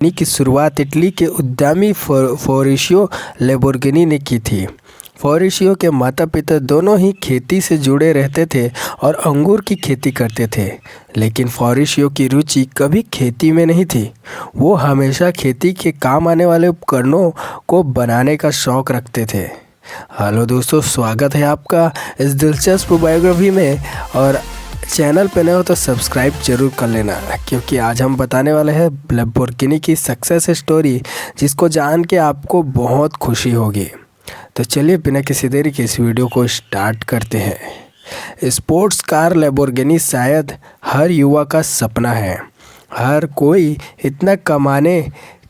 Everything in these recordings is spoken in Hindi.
की शुरुआत इटली के उद्यमी फॉरेशियो लैम्बोर्गिनी ने की थी। फॉरेशियो के माता पिता दोनों ही खेती से जुड़े रहते थे और अंगूर की खेती करते थे, लेकिन फॉरेशियो की रुचि कभी खेती में नहीं थी। वो हमेशा खेती के काम आने वाले उपकरणों को बनाने का शौक़ रखते थे। हेलो दोस्तों, स्वागत है आपका इस दिलचस्प बायोग्राफी में। और चैनल पे नए हो तो सब्सक्राइब जरूर कर लेना, क्योंकि आज हम बताने वाले हैं लैम्बोर्गिनी की सक्सेस स्टोरी, जिसको जान के आपको बहुत खुशी होगी। तो चलिए बिना किसी देरी के इस वीडियो को स्टार्ट करते हैं। स्पोर्ट्स कार लैम्बोर्गिनी शायद हर युवा का सपना है। हर कोई इतना कमाने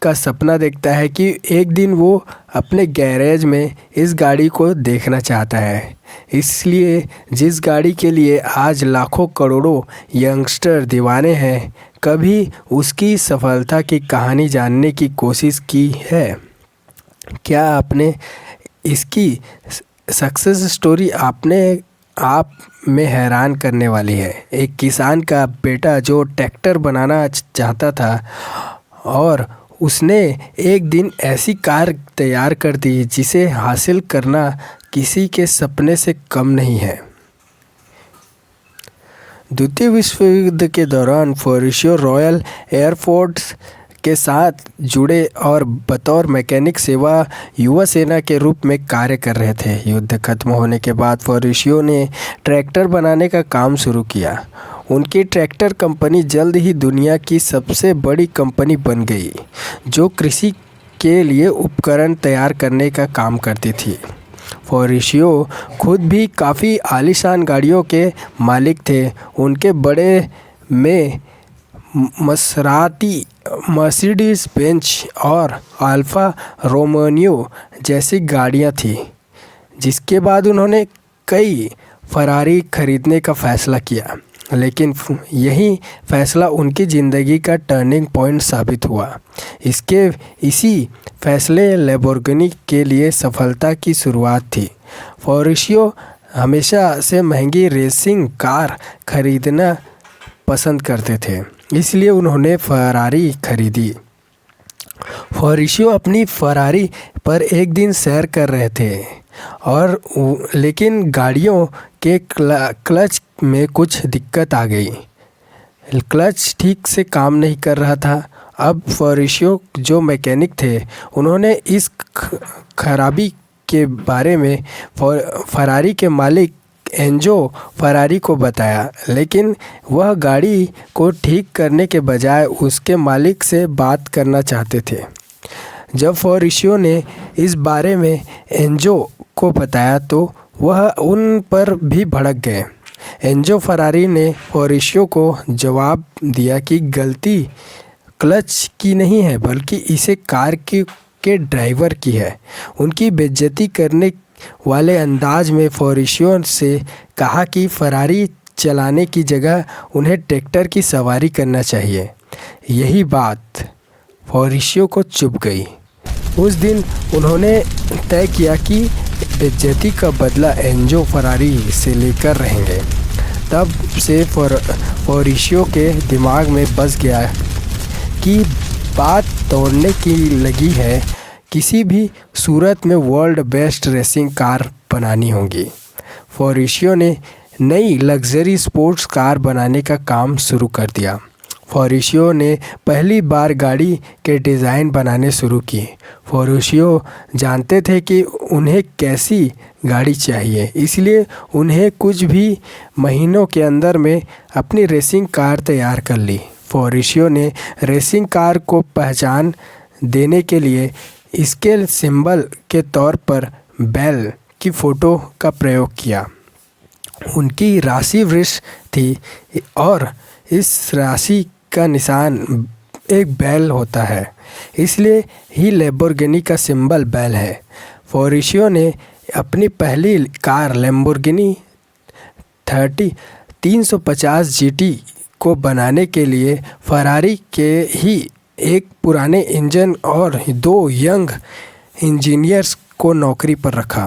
का सपना देखता है कि एक दिन वो अपने गैरेज में इस गाड़ी को देखना चाहता है। इसलिए जिस गाड़ी के लिए आज लाखों करोड़ों यंगस्टर दीवाने हैं, कभी उसकी सफलता की कहानी जानने की कोशिश की है? क्या आपने इसकी सक्सेस स्टोरी आप में हैरान करने वाली है। एक किसान का बेटा जो ट्रैक्टर बनाना चाहता था और उसने एक दिन ऐसी कार तैयार कर दी जिसे हासिल करना किसी के सपने से कम नहीं है। द्वितीय विश्व युद्ध के दौरान फॉरेशियो रॉयल एयरफोर्स के साथ जुड़े और बतौर मैकेनिक सेवा युवा सेना के रूप में कार्य कर रहे थे। युद्ध खत्म होने के बाद फॉरेशियो ने ट्रैक्टर बनाने का काम शुरू किया। उनकी ट्रैक्टर कंपनी जल्द ही दुनिया की सबसे बड़ी कंपनी बन गई, जो कृषि के लिए उपकरण तैयार करने का काम करती थी। फॉरेशियो खुद भी काफ़ी आलीशान गाड़ियों के मालिक थे। उनके बड़े में मर्सिडीज बेंज और अल्फा रोमियो जैसी गाड़ियां थीं। जिसके बाद उन्होंने कई फरारी खरीदने का फ़ैसला किया, लेकिन यही फ़ैसला उनकी ज़िंदगी का टर्निंग पॉइंट साबित हुआ। इसी फैसले लैम्बोर्गिनी के लिए सफलता की शुरुआत थी। फॉरेशियो हमेशा से महंगी रेसिंग कार खरीदना पसंद करते थे, इसलिए उन्होंने फरारी खरीदी। फॉरेशियो अपनी फरारी पर एक दिन सैर कर रहे थे लेकिन गाड़ियों के क्लच में कुछ दिक्कत आ गई। क्लच ठीक से काम नहीं कर रहा था। अब फॉरेशियो जो मैकेनिक थे, उन्होंने इस खराबी के बारे में फरारी के मालिक एंजो फरारी को बताया, लेकिन वह गाड़ी को ठीक करने के बजाय उसके मालिक से बात करना चाहते थे। जब फॉरेशियो ने इस बारे में एंजो को बताया तो वह उन पर भी भड़क गए। एंजो फरारी ने फॉरेशियो को जवाब दिया कि गलती क्लच की नहीं है, बल्कि इसे कार के ड्राइवर की है। उनकी बेइज्जती करने वाले अंदाज में फॉरेशियो से कहा कि फरारी चलाने की जगह उन्हें ट्रैक्टर की सवारी करना चाहिए। यही बात फॉरेशियो को चुभ गई। उस दिन उन्होंने तय किया कि बेइज्जती का बदला एंजो फरारी से लेकर रहेंगे। तब से फॉरेशियो के दिमाग में बस गया कि बात तोड़ने की लगी है। किसी भी सूरत में वर्ल्ड बेस्ट रेसिंग कार बनानी होगी। फॉरेशियो ने नई लग्जरी स्पोर्ट्स कार बनाने का काम शुरू कर दिया। फॉरेशियो ने पहली बार गाड़ी के डिज़ाइन बनाने शुरू किए। फॉरेशियो जानते थे कि उन्हें कैसी गाड़ी चाहिए, इसलिए उन्हें कुछ भी महीनों के अंदर में अपनी रेसिंग कार तैयार कर ली। फॉरेशियो ने रेसिंग कार को पहचान देने के लिए स्केल सिंबल के तौर पर बैल की फ़ोटो का प्रयोग किया। उनकी राशि वृक्ष थी और इस राशि का निशान एक बैल होता है, इसलिए ही लैम्बोर्गिनी का सिंबल बैल है। फॉरेशियो ने अपनी पहली कार लैम्बोर्गिनी 350 GT को बनाने के लिए फरारी के ही एक पुराने इंजन और 2 यंग इंजीनियर्स को नौकरी पर रखा।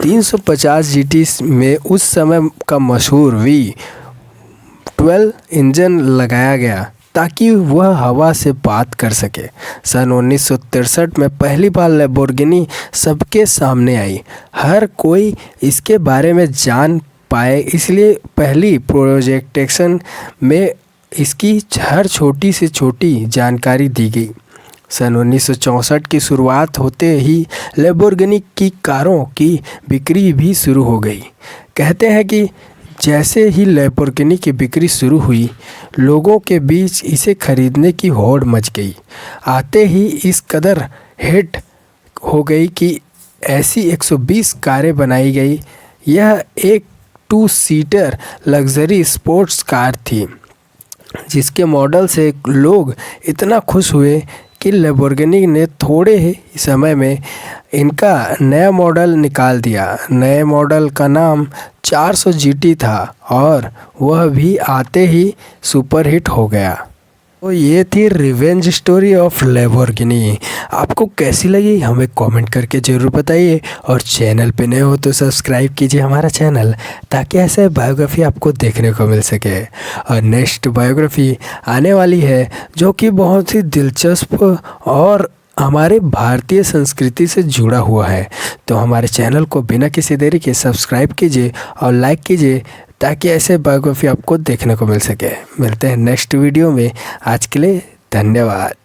350 GT में उस समय का मशहूर V12 इंजन लगाया गया। ताकि वह हवा से बात कर सके। सन 1963 में पहली बार लैम्बोर्गिनी सबके सामने आई। हर कोई इसके बारे में जान पाए, इसलिए पहली प्रेजेंटेशन में इसकी हर छोटी से छोटी जानकारी दी गई। सन 1964 की शुरुआत होते ही लैम्बोर्गिनी की कारों की बिक्री भी शुरू हो गई। कहते हैं कि जैसे ही लैम्बोर्गिनी की बिक्री शुरू हुई, लोगों के बीच इसे खरीदने की होड़ मच गई। आते ही इस कदर हिट हो गई कि ऐसी 120 कारें बनाई गई। यह एक 2 सीटर लग्जरी स्पोर्ट्स कार थी, जिसके मॉडल से लोग इतना खुश हुए कि लैम्बोर्गिनी ने थोड़े ही समय में इनका नया मॉडल निकाल दिया। नए मॉडल का नाम 400 GT था और वह भी आते ही सुपरहिट हो गया। तो ये थी रिवेंज स्टोरी ऑफ लैम्बोर्गिनी। आपको कैसी लगी हमें कमेंट करके ज़रूर बताइए, और चैनल पे नए हो तो सब्सक्राइब कीजिए हमारा चैनल, ताकि ऐसे बायोग्राफी आपको देखने को मिल सके। और नेक्स्ट बायोग्राफी आने वाली है जो कि बहुत ही दिलचस्प और हमारे भारतीय संस्कृति से जुड़ा हुआ है। तो हमारे चैनल को बिना किसी देरी के सब्सक्राइब कीजिए और लाइक कीजिए, ताकि ऐसे बायोग्राफी आपको देखने को मिल सके। मिलते हैं नेक्स्ट वीडियो में। आज के लिए धन्यवाद।